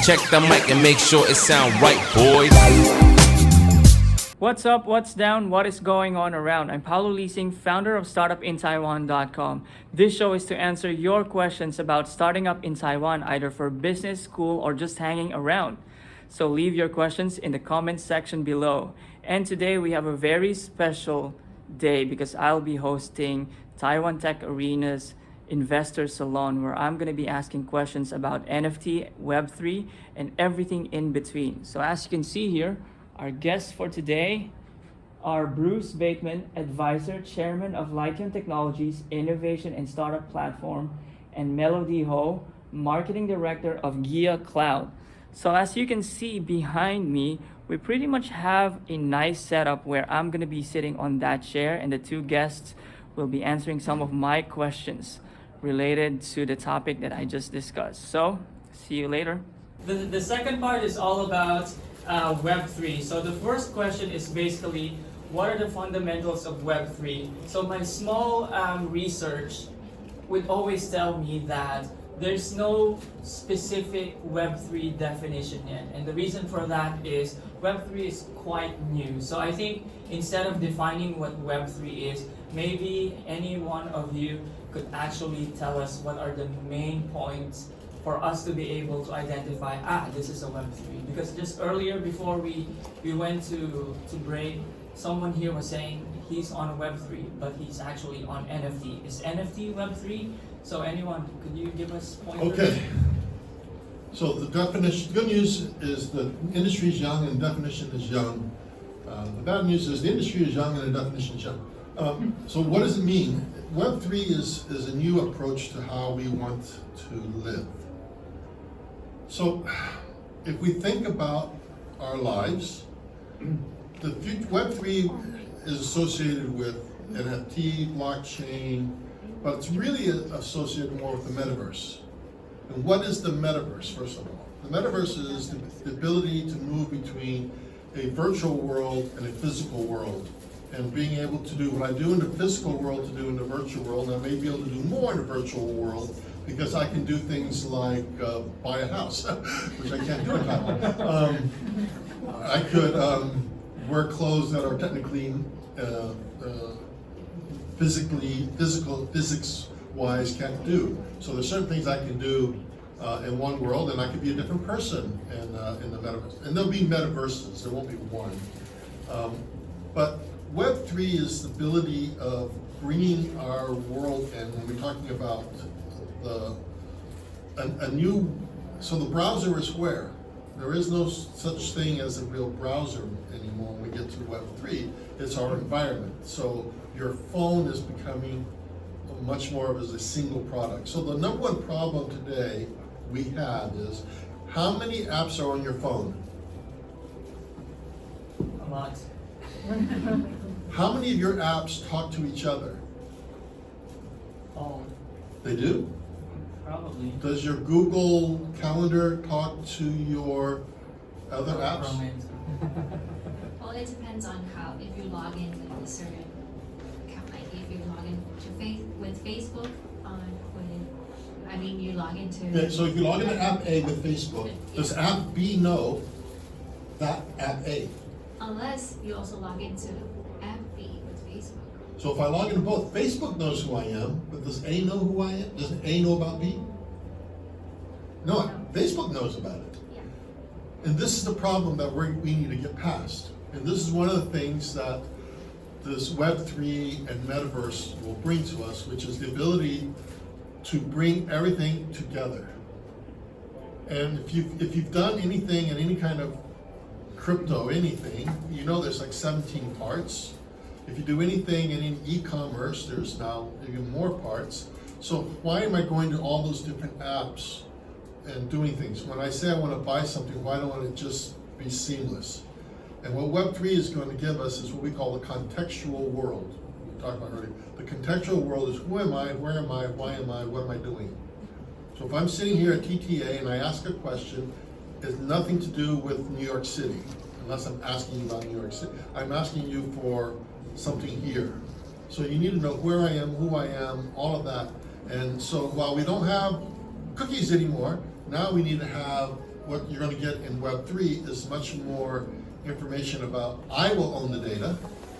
Check the mic and make sure it sound right, boys. What's up, what's down, what is going on around? I'm Paolo Lising, founder of StartupInTaiwan.com. This show is to answer your questions about starting up in Taiwan, either for business, school, or just hanging around. So leave your questions in the comments section below. And today we have a very special day because I'll be hosting Taiwan Tech Arena's Investor Salon, where I'm going to be asking questions about NFT, Web3, and everything in between. So as you can see here, our guests for today are Bruce Bateman, Advisor, Chairman of LITEON Technologies, Innovation and Startup Platform, and Melody Ho, Marketing Director of Glia Cloud. So as you can see behind me, we pretty much have a nice setup where I'm going to be sitting on that chair and the two guests will be answering some of my questions related to the topic that I just discussed. So, see you later. The second part is all about Web3. So the first question is basically, what are the fundamentals of Web3? So my small research would always tell me that there's no specific Web3 definition yet. And the reason for that is Web3 is quite new. So I think instead of defining what Web3 is, maybe any one of you could actually tell us what are the main points for us to be able to identify, this is a Web3. Because just earlier before we went to break, someone here was saying he's on Web3, but he's actually on NFT. Is NFT Web3? So anyone, could you give us pointers? Okay. So the definition, good news is the industry is young and definition is young. The bad news is the industry is young and the definition is young. So what does it mean? Web3 is a new approach to how we want to live. So if we think about our lives, the Web3 is associated with NFT, blockchain, but it's really associated more with the Metaverse. And what is the Metaverse, first of all? The Metaverse is the ability to move between a virtual world and a physical world, and being able to do what I do in the physical world to do in the virtual world, and I may be able to do more in the virtual world because I can do things like buy a house, which I can't do in Taiwan. I could wear clothes that are technically physics-wise can't do. So there's certain things I can do in one world, and I could be a different person in the Metaverse. And there'll be Metaverses, there won't be one. But Web3 is the ability of bringing our world, and when we're talking about a new, so the browser is where? There is no such thing as a real browser anymore when we get to Web3. It's our environment. So your phone is becoming much more of as a single product. So the number one problem today we have is, how many apps are on your phone? A lot. How many of your apps talk to each other? All. They do? Probably. Does your Google Calendar talk to your other apps? Well, it depends on how, if you log in with a certain account, like if you log in to with Facebook, you log into... Yeah, so if you log into app A with Facebook, does app B know that app A? Unless you also log into app B with Facebook. So if I log into both, Facebook knows who I am, but does A know who I am? Does A know about B? No, Facebook knows about it. Yeah. And this is the problem that we need to get past. And this is one of the things that this Web3 and Metaverse will bring to us, which is the ability to bring everything together. And if you've done anything in any kind of crypto, anything, you know there's like 17 parts. If you do anything in e-commerce, there's now even more parts. So why am I going to all those different apps and doing things? When I say I want to buy something, why don't it just be seamless? And what Web3 is going to give us is what we call the contextual world. We talked about earlier. The contextual world is who am I, where am I, why am I, what am I doing? So if I'm sitting here at TTA and I ask a question, it's nothing to do with New York City, unless I'm asking you about New York City. I'm asking you for something here. So you need to know where I am, who I am, all of that. And so while we don't have cookies anymore, Now we need to have, what you're gonna get in Web3 is much more information about, I will own the data,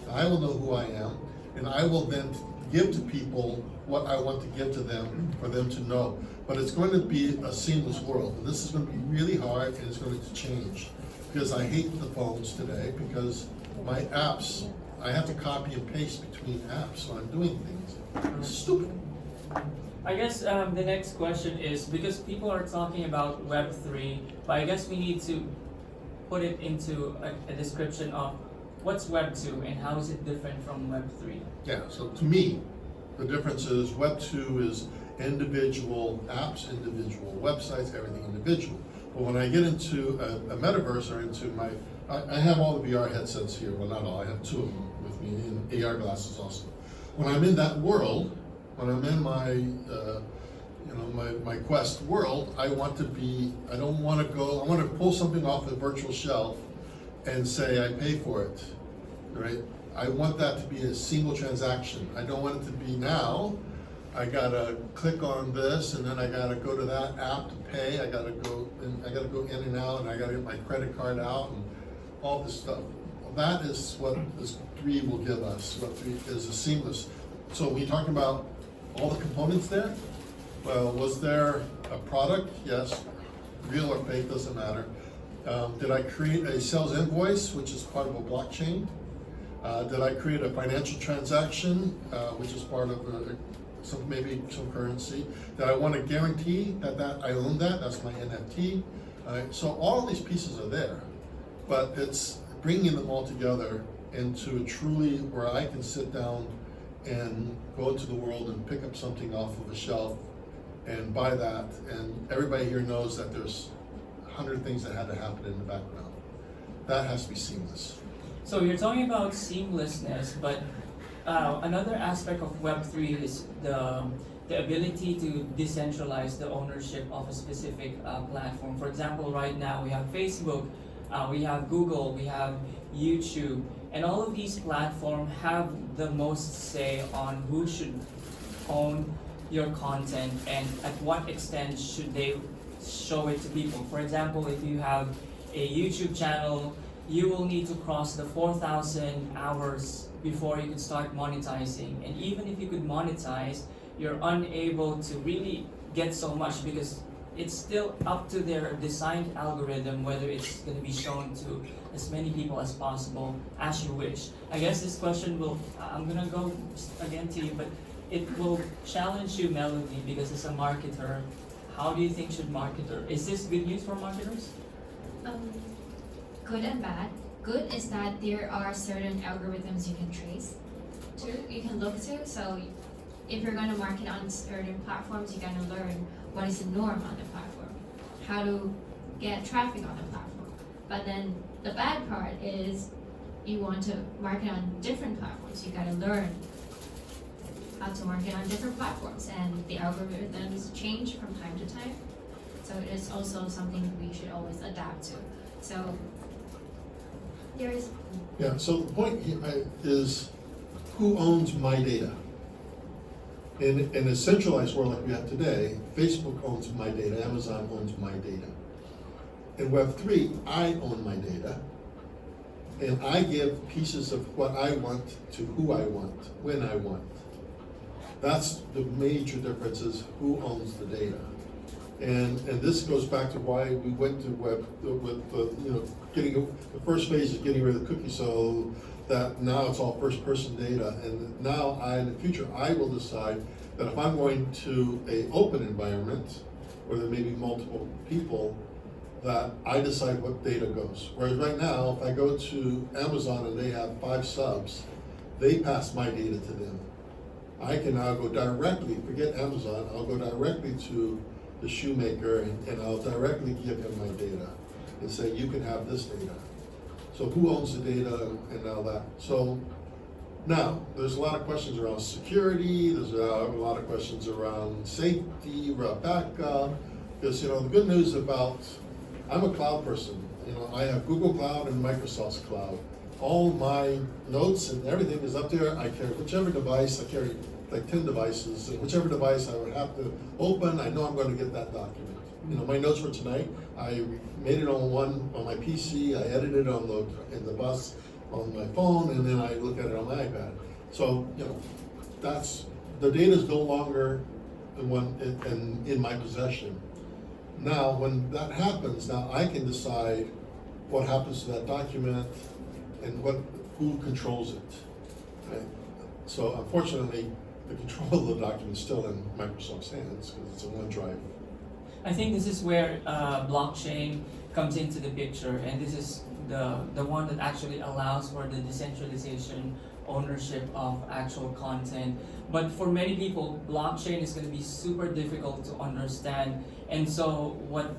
I will know who I am, and I will then give to people what I want to give to them for them to know. But it's going to be a seamless world. And this is going to be really hard, and it's going to change. Because I hate the phones today, because my apps, I have to copy and paste between apps when I'm doing things. It's stupid. I guess the next question is, because people are talking about Web3, but I guess we need to put it into a description of what's Web2 and how is it different from Web3? Yeah, so to me, the difference is Web2 is individual apps, individual websites, everything individual. But when I get into a metaverse or into my, I have all the VR headsets here, well not all, I have 2 of them with me, and AR glasses also. When I'm in that world, when I'm in my, my Quest world, I want to be, I don't want to go, I want to pull something off a virtual shelf and say I pay for it, right? I want that to be a single transaction. I don't want it to be now, I gotta click on this and then I gotta go to that app to pay, I gotta go in and out, and I gotta get my credit card out and all this stuff. That is what this 3 will give us. What 3 is a seamless. So when you're talking about all the components there, well, was there a product? Yes. Real or fake, doesn't matter. Did I create a sales invoice, which is part of a blockchain? Did I create a financial transaction, which is part of maybe some currency? Did I want to guarantee that I own that? That's my NFT. So all of these pieces are there, but it's bringing them all together into truly where I can sit down and go into the world and pick up something off of a shelf and buy that, and everybody here knows that there's 100 things that had to happen in the background. That has to be seamless. So you're talking about seamlessness, but another aspect of Web3 is the ability to decentralize the ownership of a specific platform. For example, right now we have Facebook, we have Google, we have YouTube, and all of these platforms have the most say on who should own your content and at what extent should they show it to people. For example, if you have a YouTube channel, you will need to cross the 4,000 hours before you can start monetizing. And even if you could monetize, you're unable to really get so much because it's still up to their designed algorithm whether it's going to be shown to as many people as possible as you wish. I guess this question will, I'm going to go again to you, but it will challenge you, Melody, because as a marketer, how do you think should marketer? Is this good news for marketers? Good and bad. Good is that there are certain algorithms you can trace to, you can look to. So if you're going to market on certain platforms, you're going to learn what is the norm on the platform, how to get traffic on the platform. But then the bad part is you want to market on different platforms. You got to learn how to market on different platforms, and the algorithms change from time to time. So it is also something we should always adapt to. So there's Yeah, so the point here is who owns my data? In a centralized world like we have today, Facebook owns my data, Amazon owns my data. In Web3, I own my data, and I give pieces of what I want to who I want, when I want. That's the major difference, is who owns the data. And this goes back to why we went to web with getting the first phase is getting rid of the cookie, so that now it's all first person data. And now in the future I will decide that if I'm going to a open environment where there may be multiple people, that I decide what data goes. Whereas right now, if I go to Amazon and they have 5 subs, they pass my data to them. I can now go directly, forget Amazon, I'll go directly to the shoemaker and I'll directly give him my data and say, you can have this data. So who owns the data and all that? So now, there's a lot of questions around security, there's a lot of questions around safety, around backup, because the good news about, I'm a cloud person. I have Google Cloud and Microsoft's cloud. All my notes and everything is up there. I carry whichever device, I carry like 10 devices, and whichever device I would have to open, I know I'm going to get that document. You know, my notes for tonight, I made it on my PC, I edited it in the bus on my phone, and then I look at it on my iPad. So, you know, the data is no longer in my possession. Now, when that happens, now I can decide what happens to that document and who controls it. Right? So unfortunately, the control of the document is still in Microsoft's hands because it's a OneDrive. I think this is where blockchain comes into the picture, and this is the one that actually allows for the decentralization, ownership of actual content. But for many people, blockchain is going to be super difficult to understand, and so what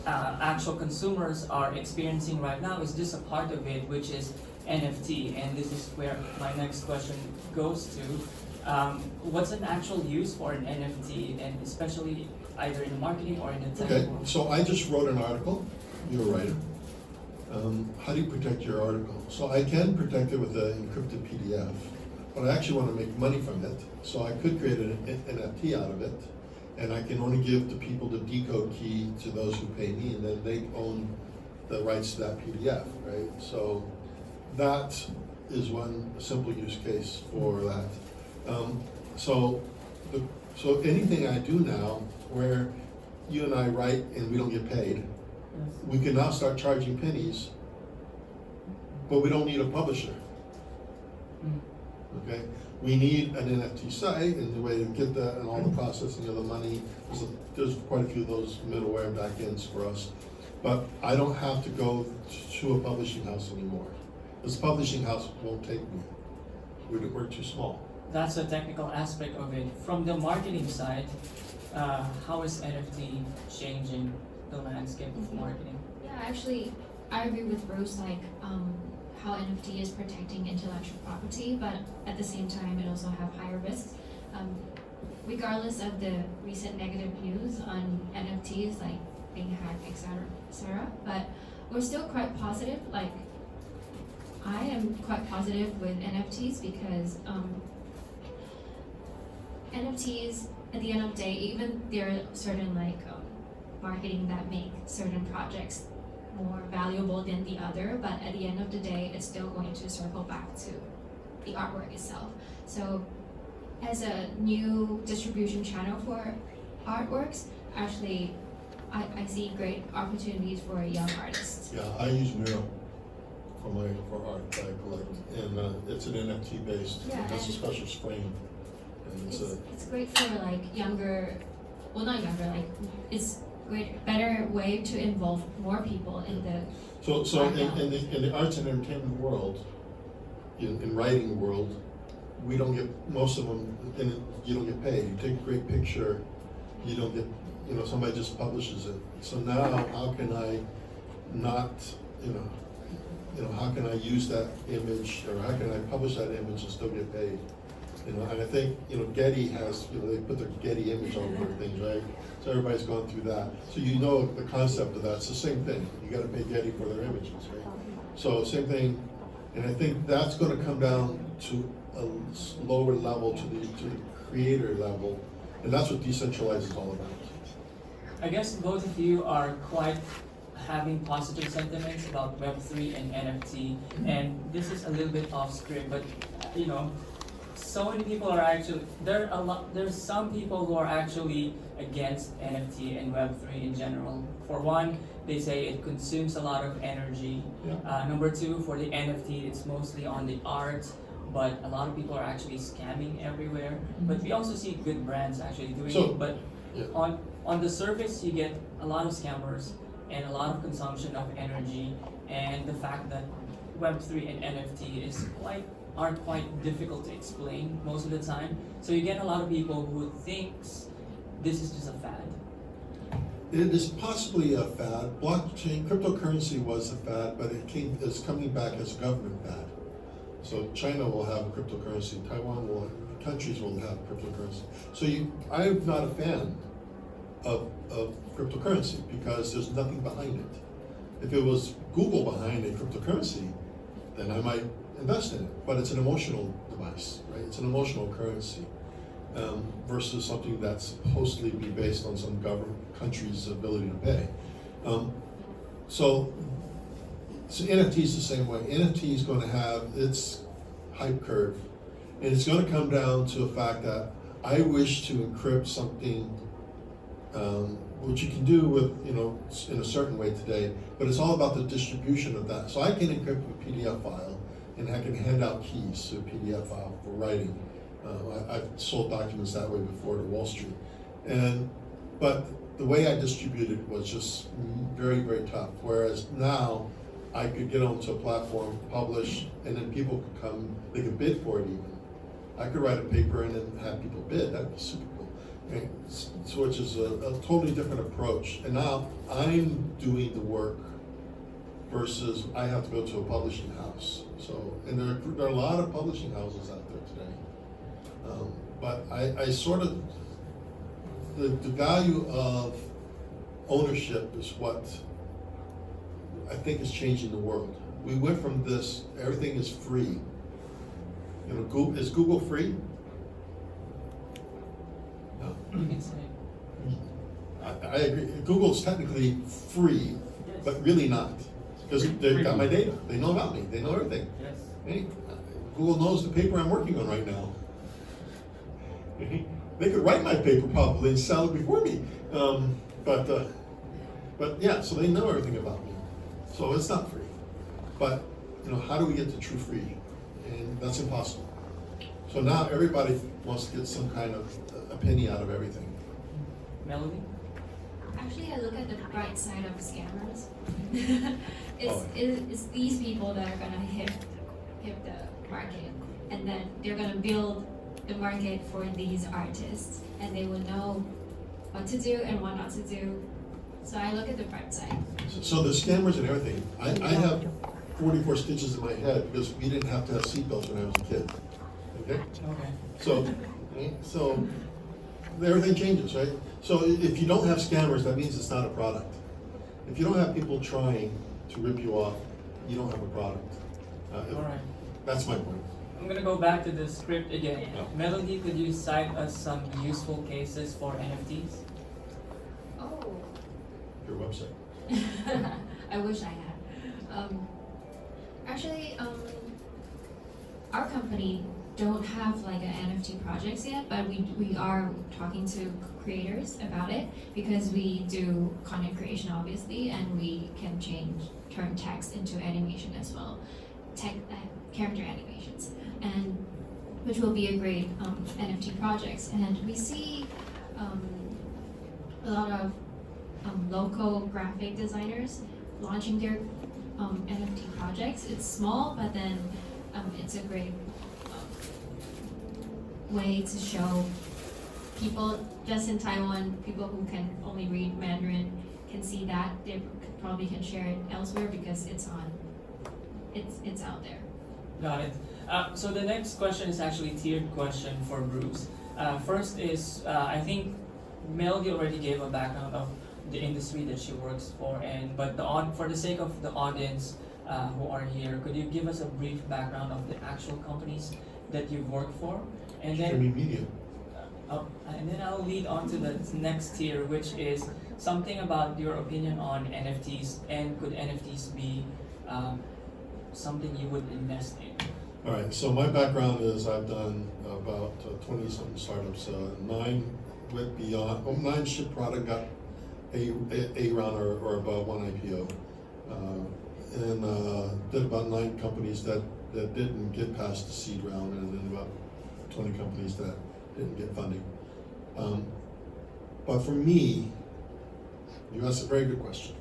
actual consumers are experiencing right now is just a part of it, which is NFT, and this is where my next question goes to. What's an actual use for an NFT, and especially either in marketing or in the tech Okay, world? so I just wrote an article. You're a writer. How do you protect your article? So I can protect it with an encrypted PDF, but I actually want to make money from it. So I could create an NFT out of it, and I can only give the people the decode key to those who pay me, and then they own the rights to that PDF, right? So that is one simple use case for that. So anything I do now where you and I write and we don't get paid, we can now start charging pennies, but we don't need a publisher. Okay, we need an NFT site and the way to get that and all the processing of the money. There's quite a few of those middleware backends for us, but I don't have to go to a publishing house anymore. This publishing house won't take me. We're too small. That's a technical aspect of it. From the marketing side, how is NFT changing the landscape of marketing? Yeah, actually, I agree with Bruce, like how NFT is protecting intellectual property, but at the same time, it also have higher risks. Regardless of the recent negative news on NFTs, like being hacked, etc., but we're still quite positive. Like, I am quite positive with NFTs because NFTs, at the end of the day, even there are certain marketing that make certain projects more valuable than the other, but at the end of the day, it's still going to circle back to the artwork itself. So as a new distribution channel for artworks, actually, I see great opportunities for young artists. Yeah, I use Miro for art that I collect, and it's an NFT based. Yeah, That's a special frame. And it's great for younger, well, not younger, it's better way to involve more people in the So in the arts and entertainment world, in writing world, we don't get, most of them, you don't get paid. You take a great picture, you don't get, somebody just publishes it. So now, how can I not, how can I use that image, or how can I publish that image and still get paid? And I think, Getty has, they put their Getty image all over things, right? So everybody's gone through that. So the concept of that. It's the same thing. You gotta pay Getty for their images, right? So same thing, and I think that's gonna come down to a lower level, to the creator level, and that's what decentralized is all about. I guess both of you are quite having positive sentiments about Web3 and NFT, and this is a little bit off script, but so many people are actually, there's some people who are actually against NFT and Web3 in general. For one, they say it consumes a lot of energy. Yeah. Number two, for the NFT, it's mostly on the art, but a lot of people are actually scamming everywhere. But we also see good brands actually doing it. But yeah. on the surface, you get a lot of scammers and a lot of consumption of energy, and the fact that Web3 and NFT are quite difficult to explain most of the time. So you get a lot of people who thinks this is just a fad. It is possibly a fad. Blockchain, cryptocurrency was a fad, but it's coming back as a government fad. So China will have cryptocurrency, Taiwan countries will have cryptocurrency. So I'm not a fan of cryptocurrency because there's nothing behind it. If it was Google behind a cryptocurrency, then I might invest in it. But it's an emotional device, right? It's an emotional currency. versus something that's supposedly be based on some country's ability to pay. So NFT is the same way. NFT is going to have its hype curve, and it's going to come down to the fact that I wish to encrypt something, which you can do with, in a certain way today, but it's all about the distribution of that. So I can encrypt a PDF file, and I can hand out keys to a PDF file for writing. I've sold documents that way before to Wall Street, but the way I distributed was just very, very tough. Whereas now, I could get onto a platform, publish, and then people could come, they could bid for it even. I could write a paper and then have people bid, that'd be super cool. Right? So which is a totally different approach. And now I'm doing the work versus I have to go to a publishing house. So, and there are a lot of publishing houses out there today. But I sort of, the value of ownership is what I think is changing the world. We went from this, everything is free. Is Google free? No. You can say. I agree. Google's technically free, but really not. Because they've got my data. They know about me. They know everything. Yes. Hey, Google knows the paper I'm working on right now. They could write my paper probably and sell it before me. But yeah, so they know everything about me. So it's not free. But how do we get to true free? And that's impossible. So now everybody wants to get some kind of a penny out of everything. Melody? Actually, I look at the bright side of scammers. It's these people that are gonna hit the market, and then they're gonna build the market for these artists, and they will know what to do and what not to do. So I look at the bright side. So the scammers and everything, I have 44 stitches in my head because we didn't have to have seatbelts when I was a kid. Okay? Okay. So everything changes, right? So if you don't have scammers, that means it's not a product. If you don't have people trying to rip you off, you don't have a product. All right. That's my point. I'm gonna go back to the script again. Yeah. Melody, could you cite us some useful cases for NFTs? Oh. Your website. I wish I had. Actually, our company don't have like an NFT projects yet, but we are talking to creators about it because we do content creation obviously, and we can turn text into animation as well, character animations, and which will be a great NFT projects. And we see a lot of local graphic designers launching their NFT projects. It's small, but then it's a great way to show people just in Taiwan, people who can only read Mandarin can see that. They probably can share it elsewhere because it's out there. Got it. So the next question is actually a tiered question for Bruce. First is, I think Melody already gave a background of the industry that she works for, but for the sake of the audience who are here, could you give us a brief background of the actual companies that you've worked for? And Streaming media. And then I'll lead on to the next tier, which is something about your opinion on NFTs, and could NFTs be something you would invest in? All right, so my background is I've done about 20-something startups. 9 went beyond, 9 shipped product, got a round or above 1 IPO. And did about 9 companies that didn't get past the seed round, and then about 20 companies that didn't get funding. But for me, you asked a very good question.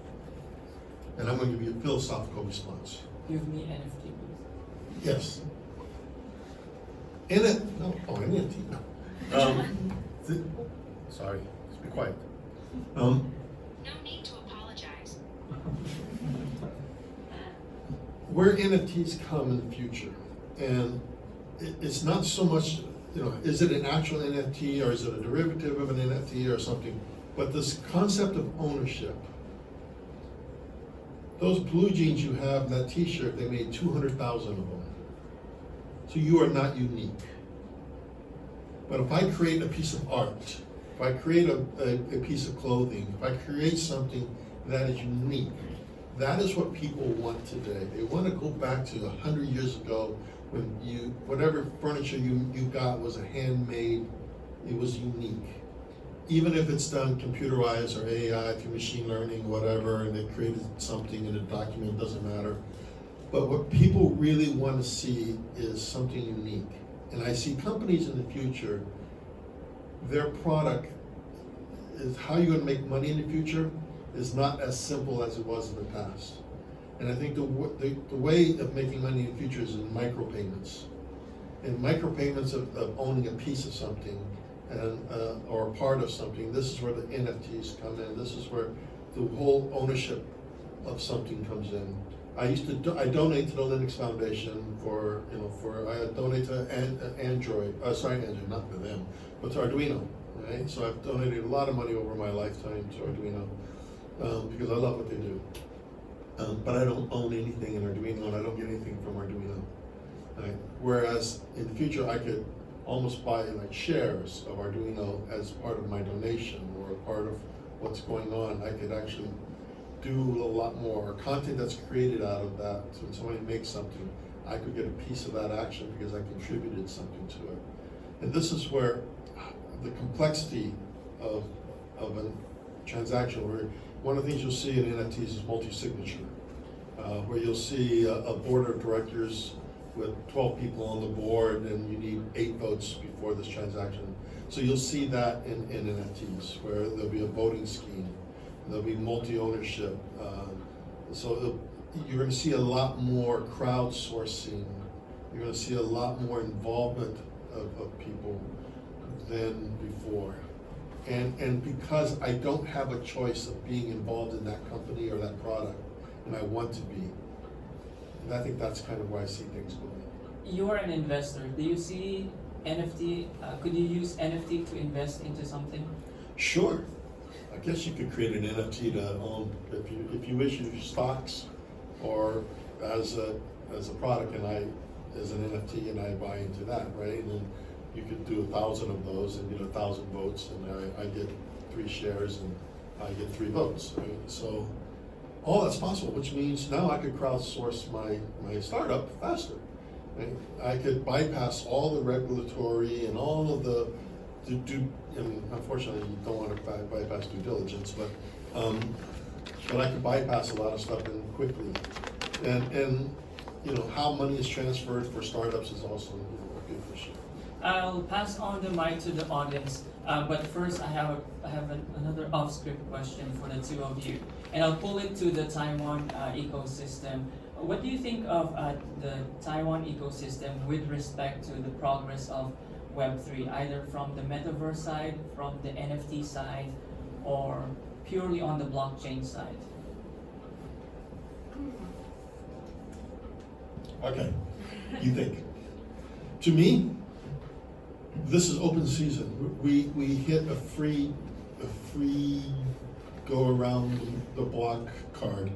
And I'm going to give you a philosophical response. Give me NFT, please. Yes. NFT. Sorry, just be quiet. No need to apologize. Where NFTs come in the future, and it's not so much, is it an actual NFT or is it a derivative of an NFT or something, but this concept of ownership. Those blue jeans you have, that t-shirt, they made 200,000 of them. So you are not unique. But if I create a piece of art, if I create a piece of clothing, if I create something that is unique, that is what people want today. They want to go back to 100 years ago when whatever furniture you got was a handmade, it was unique. Even if it's done computerized or AI through machine learning, whatever, and they created something in a document, doesn't matter. But what people really want to see is something unique. And I see companies in the future, their product is how you're going to make money in the future is not as simple as it was in the past. And I think the way of making money in the future is in micropayments. In micropayments of owning a piece of something and or a part of something. This is where the NFTs come in. This is where the whole ownership of something comes in. I donate to the Linux Foundation I donate to Android, not to them, but to Arduino, right? So I've donated a lot of money over my lifetime to Arduino because I love what they do. But I don't own anything in Arduino and I don't get anything from Arduino. Right? Whereas in the future I could almost buy like shares of Arduino as part of my donation or part of what's going on. I could actually do a lot more content that's created out of that. So when somebody makes something, I could get a piece of that action because I contributed something to it. And this is where the complexity of a transaction, where one of the things you'll see in NFTs is multi-signature, where you'll see a board of directors with 12 people on the board and you need 8 votes before this transaction. So you'll see that in NFTs, where there'll be a voting scheme. There'll be multi-ownership. So you're going to see a lot more crowdsourcing. You're going to see a lot more involvement of people than before. And because I don't have a choice of being involved in that company or that product, and I want to be, and I think that's kind of where I see things going. You are an investor. Do you see NFT? Could you use NFT to invest into something? Sure. I guess you could create an NFT to own if you issue stocks or as a product, and I as an NFT, and I buy into that, right? And then you could do 1,000 of those and get 1,000 votes, and I get 3 shares and I get 3 votes. Right? So all that's possible, which means now I could crowdsource my startup faster. Right? I could bypass all the regulatory and all of the unfortunately, you don't want to bypass due diligence, but I could bypass a lot of stuff quickly. And how money is transferred for startups is also a big issue. I'll pass on the mic to the audience, but first I have another off-script question for the two of you, and I'll pull it to the Taiwan ecosystem. What do you think of the Taiwan ecosystem with respect to the progress of Web3, either from the Metaverse side, from the NFT side, or purely on the blockchain side? Okay, you think. To me, this is open season. We hit a free go around the block card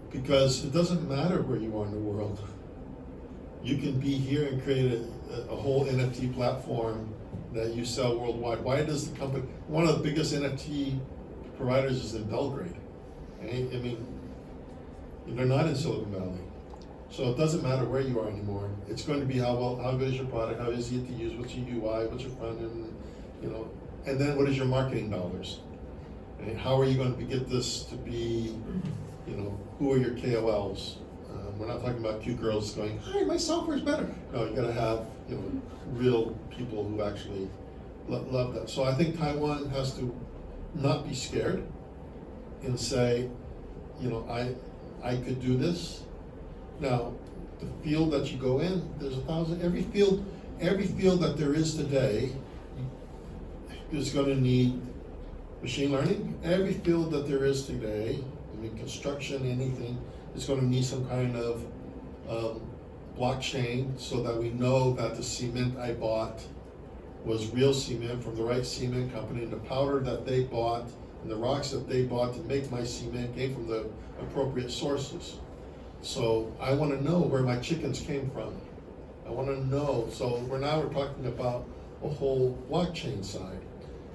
because it doesn't matter where you are in the world. You can be here and create a whole NFT platform that you sell worldwide. Why does the company, one of the biggest NFT providers is in Belgrade. Right? I mean, they're not in Silicon Valley. So it doesn't matter where you are anymore. It's going to be how good is your product, how easy it to use, what's your UI, what's your front end, and then what is your marketing dollars? Right? How are you going to get this to be, who are your KOLs? We're not talking about cute girls going, "Hi, my software's better." No, you got to have real people who actually love that. So I think Taiwan has to not be scared and say, I could do this. Now, the field that you go in, there's 1,000. Every field that there is today is going to need machine learning. Every field that there is today, construction, anything, is going to need some kind of blockchain so that we know that the cement I bought was real cement from the right cement company, and the powder that they bought and the rocks that they bought to make my cement came from the appropriate sources. So I want to know where my chickens came from. I want to know. So we're talking about a whole blockchain side.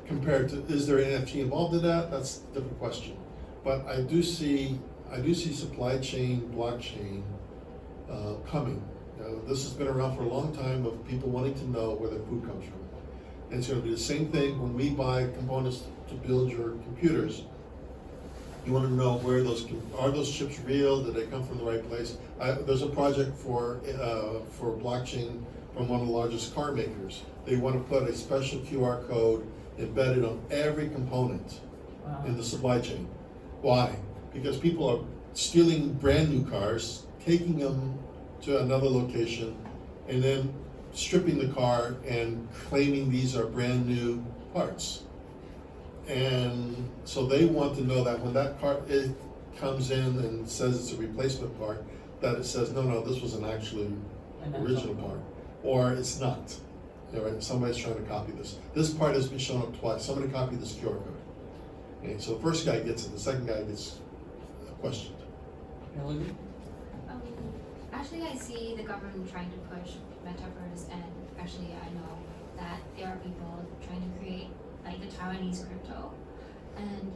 Compared to, is there an NFT involved in that? That's a different question. But I do see supply chain, blockchain coming. This has been around for a long time of people wanting to know where their food comes from. And it's going to be the same thing when we buy components to build your computers. You want to know where are those chips real? Did they come from the right place? There's a project for blockchain from one of the largest car makers. They want to put a special QR code embedded on every component in the supply chain. Why? Because people are stealing brand new cars, taking them to another location, and then stripping the car and claiming these are brand new parts. And so they want to know that when that car comes in and says it's a replacement part, that it says, no, this was an actually original part, or it's not. Right? Somebody's trying to copy this. This part has been shown up twice. Somebody copied this QR code. Okay, so the first guy gets it, the second guy gets questioned. Actually, I see the government trying to push Metaverse, and actually I know that there are people trying to create like the Taiwanese crypto, and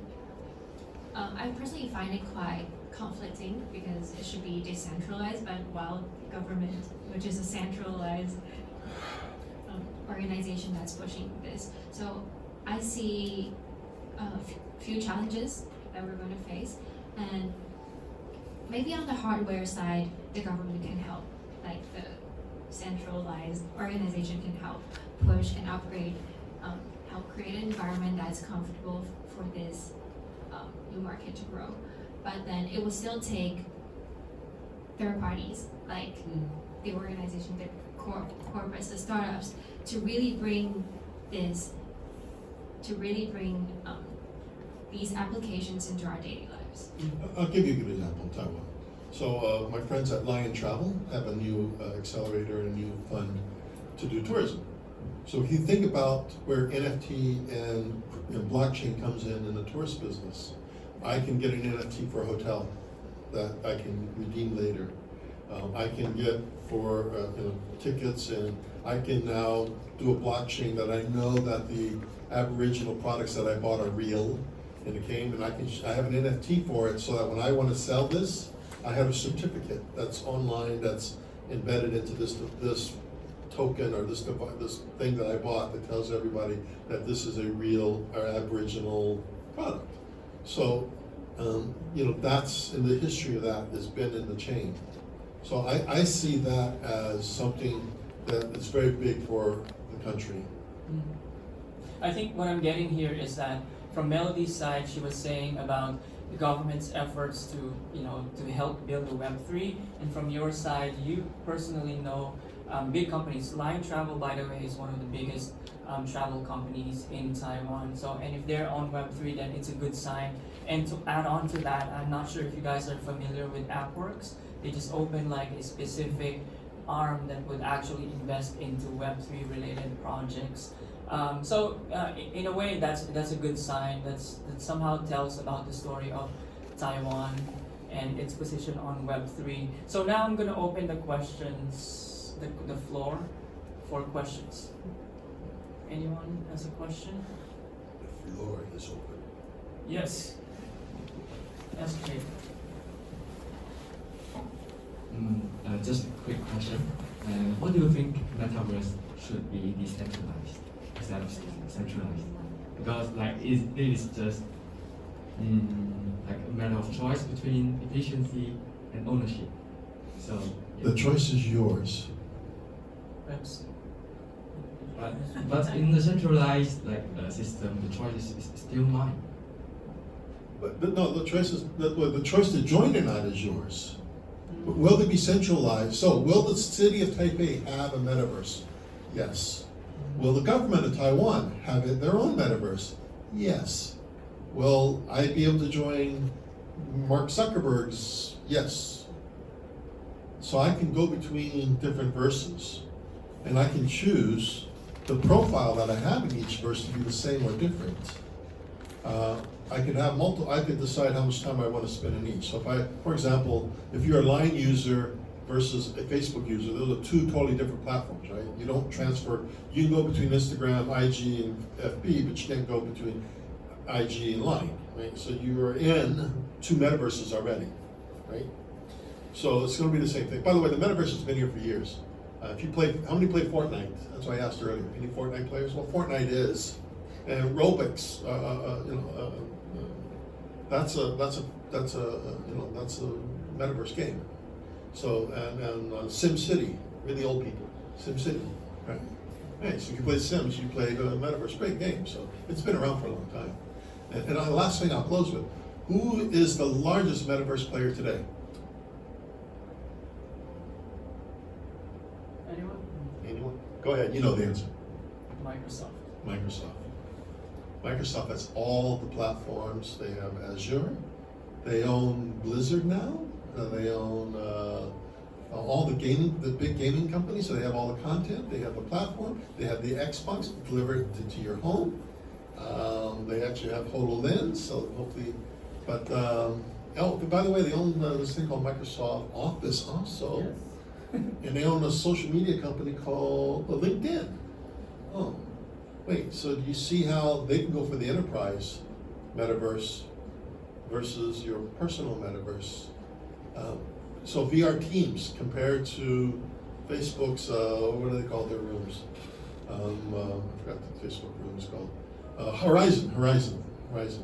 I personally find it quite conflicting because it should be decentralized, but while government, which is a centralized organization that's pushing this. So I see a few challenges that we're going to face, and maybe on the hardware side, the government can help, like the centralized organization can help push and upgrade, help create an environment that's comfortable for this new market to grow. But then it will still take third parties, like the organization, the corporates, the startups, to really bring these applications into our daily lives. I'll give you a good example, Taiwan. So my friends at Lion Travel have a new accelerator and a new fund to do tourism. So if you think about where NFT and blockchain comes in the tourist business, I can get an NFT for a hotel that I can redeem later. I can get for tickets, and I can now do a blockchain that I know that the Aboriginal products that I bought are real, and it came, and I have an NFT for it, so that when I want to sell this, I have a certificate that's online, that's embedded into this token or this thing that I bought that tells everybody that this is a real or Aboriginal product. So, that's in the history of that has been in the chain. So I see that as something that is very big for the country. I think what I'm getting here is that from Melody's side, she was saying about the government's efforts to help build the Web3, and from your side, you personally know big companies. Lion Travel, by the way, is one of the biggest travel companies in Taiwan. So, and if they're on Web3, then it's a good sign. And to add on to that, I'm not sure if you guys are familiar with AppWorks. They just opened like a specific arm that would actually invest into Web3 related projects. In a way, that's a good sign. That somehow tells about the story of Taiwan and its position on Web3. So now I'm going to open the questions, the floor for questions. Anyone has a question? The floor is open. Yes. Yes, Jake. Just a quick question. What do you think Metaverse should be decentralized instead of centralized? Because it is just like a matter of choice between efficiency and ownership. So The choice is yours. but in the centralized system, the choice is still mine. But no, the choice to join or not is yours. But will they be centralized? So will the city of Taipei have a metaverse? Yes. Will the government of Taiwan have their own metaverse? Yes. Will I be able to join Mark Zuckerberg's? Yes. So I can go between different verses, and I can choose the profile that I have in each verse to be the same or different. I could have I could decide how much time I want to spend in each. So for example, if you're a Line user versus a Facebook user. Those are two totally different platforms, right? You don't transfer, you can go between Instagram, IG, and FB, but you can't go between IG and Line, right? So you are in two metaverses already, right? So it's going to be the same thing. By the way, the metaverse has been here for years. If you play, how many play Fortnite? That's what I asked earlier. Any Fortnite players? Well, Fortnite is, and Roblox. That's a metaverse game. So and SimCity, really old people, SimCity, right? Hey, so if you play Sims, you played a metaverse, great game. So it's been around for a long time. And the last thing I'll close with: who is the largest metaverse player today? Anyone? Anyone? Go ahead. You know the answer. Microsoft. Microsoft has all the platforms. They have Azure. They own Blizzard now. They own all the big gaming companies. So they have all the content. They have the platform. They have the Xbox delivered to your home. They actually have HoloLens. So hopefully, but by the way, they own this thing called Microsoft Office also. Yes. And they own a social media company called LinkedIn. Oh, wait, so do you see how they can go for the enterprise metaverse versus your personal metaverse? So VR Teams compared to Facebook's, what do they call their rooms? I forgot the Facebook room is called. Horizon.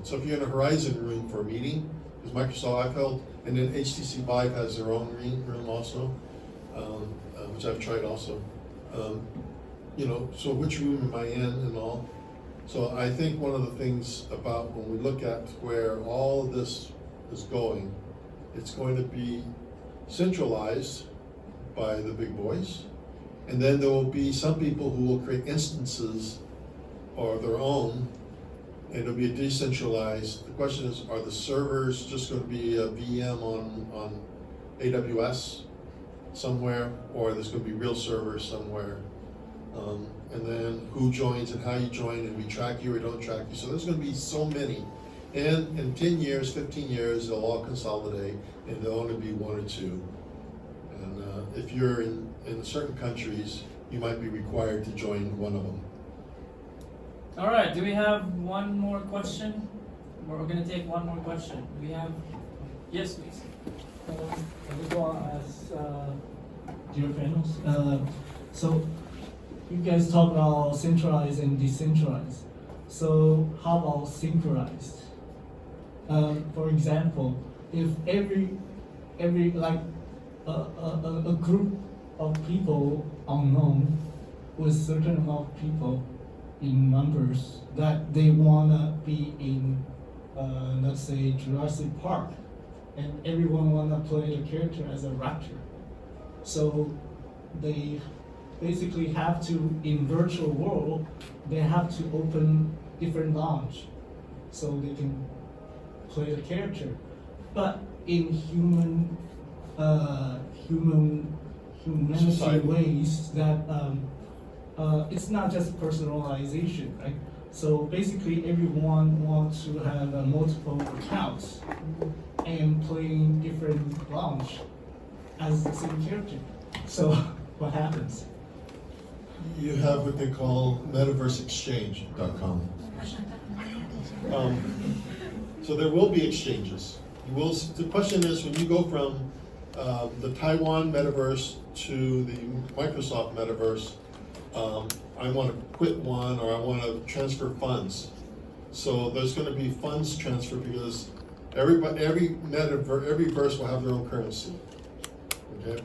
So if you're in a Horizon room for a meeting, because Microsoft, I've held, and then HTC Vive has their own room also. Which I've tried also. So which room am I in and all? So I think one of the things about when we look at where all of this is going, it's going to be centralized by the big boys. And then there will be some people who will create instances or their own, and it'll be a decentralized. The question is, are the servers just going to be a VM on AWS? Somewhere, or there's going to be real servers somewhere, and then who joins and how you join, and we track you or don't track you. So there's going to be so many, and in 10 years, 15 years, they'll all consolidate, and there'll only be one or two. And if you're in certain countries, you might be required to join one of them. All right. Do we have one more question? We're going to take one more question. Do we have? Yes, please. I just want to ask, dear friends, so you guys talk about centralized and decentralized. So how about synchronized? For example, if every like a group of people unknown with certain amount of people in numbers that they wanna be in, let's say Jurassic Park. And everyone wanna play the character as a raptor. So they basically have to, in virtual world, they have to open different lounge so they can play the character. But in humanity Society. ways that it's not just personalization, right? So basically everyone wants to have multiple accounts and playing different launch as the same character. So what happens? You have what they call MetaverseExchange.com. So there will be exchanges. The question is, when you go from the Taiwan metaverse to the Microsoft metaverse, I want to quit one or I want to transfer funds. So there's going to be funds transfer because every verse will have their own currency. Okay,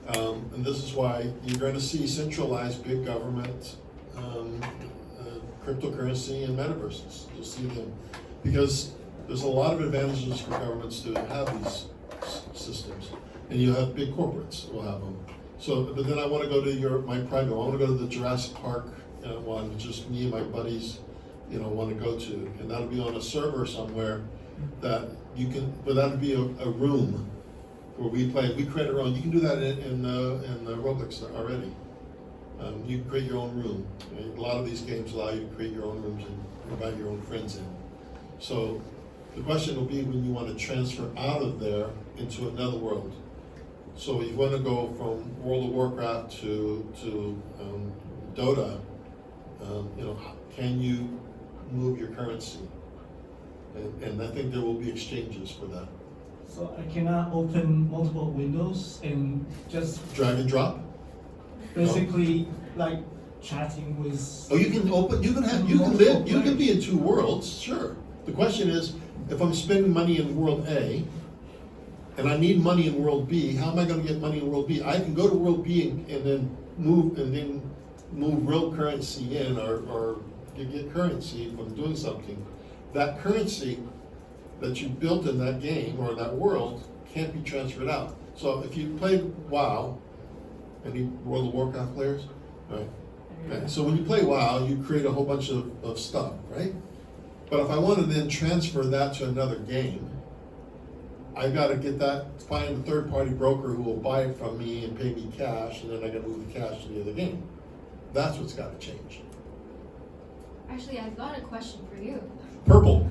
and this is why you're going to see centralized big government cryptocurrency and metaverses. You'll see them because there's a lot of advantages for governments to have these systems, and you have big corporates will have them. So, but then I want to go to my private. I want to go to the Jurassic Park one, which just me and my buddies, want to go to, and that'll be on a server somewhere that you can. But that'll be a room where we play. We create our own. You can do that in the Roblox already. You can create your own room. A lot of these games allow you to create your own rooms and invite your own friends in. So the question will be when you want to transfer out of there into another world. So you want to go from World of Warcraft to Dota, can you move your currency? And I think there will be exchanges for that. So I cannot open multiple windows and just Drag and drop? basically like chatting with. Oh, you can be in two worlds, sure. The question is, if I'm spending money in world A, and I need money in world B, how am I gonna get money in world B? I can go to world B and then move real currency in, or you get currency from doing something. That currency that you built in that game or that world can't be transferred out. So if you played WoW, any World of Warcraft players? Right. Okay. So when you play WoW, you create a whole bunch of stuff, right? But if I want to then transfer that to another game, I've got to find a third-party broker who will buy it from me and pay me cash, and then I got to move the cash to the other game. That's what's got to change. Actually, I've got a question for you. Purple.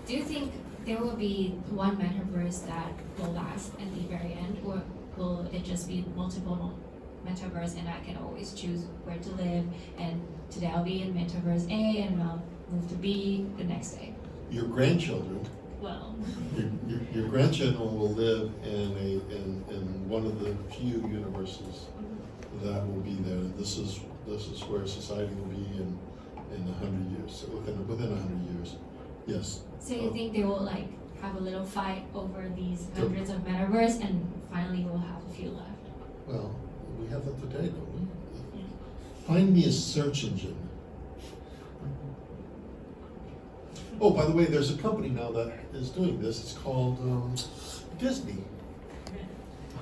Do you think there will be one metaverse that will last at the very end, or will it just be multiple metaverse and I can always choose where to live, and today I'll be in metaverse A and I'll move to B the next day? Your grandchildren, Well, your grandchildren will live in one of the few universes that will be there. This is where society will be in 100 years, within 100 years. Yes. so you think they will like have a little fight over these hundreds of metaverse, and finally we'll have a few left? Well, we have that today, don't we? Find me a search engine. Oh, by the way, there's a company now that is doing this. It's called Disney.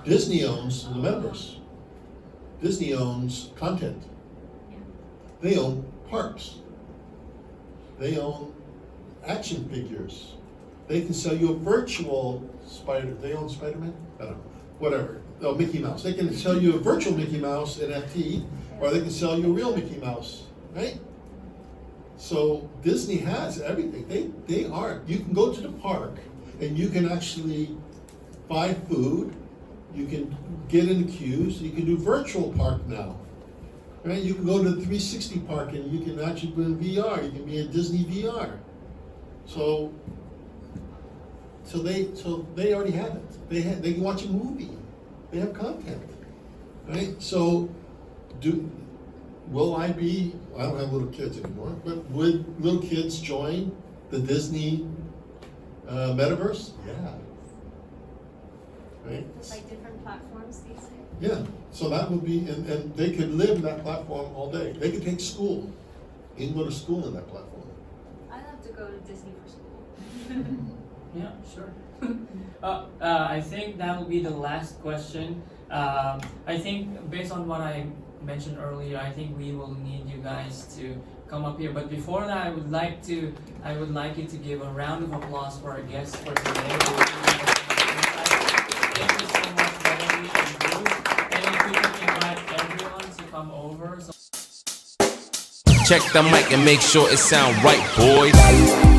Disney owns the Metaverse. Disney owns content. They own parks. They own action figures. They can sell you a virtual They own Spider-Man? I don't know. Whatever. Oh, Mickey Mouse. They can sell you a virtual Mickey Mouse NFT, or they can sell you a real Mickey Mouse, right? So Disney has everything. You can go to the park and you can actually buy food. You can get in the queues. You can do virtual park now, right? You can go to the 360 park and you can actually be in VR. You can be in Disney VR. So they already have it. They can watch a movie. They have content, right? So will I don't have little kids anymore, but would little kids join the Disney Metaverse? Yeah. Right? Just like different platforms, they say. Yeah, so that would be, and they could live in that platform all day. They could take school. You can go to school in that platform. I'd love to go to Disney for school. Yeah, sure. I think that will be the last question. I think based on what I mentioned earlier, I think we will need you guys to come up here. But before that, I would like you to give a round of applause for our guests for today. Thank you so much, Valerie and Bruce. And if we can invite everyone to come over. Check the mic and make sure it sound right, boys.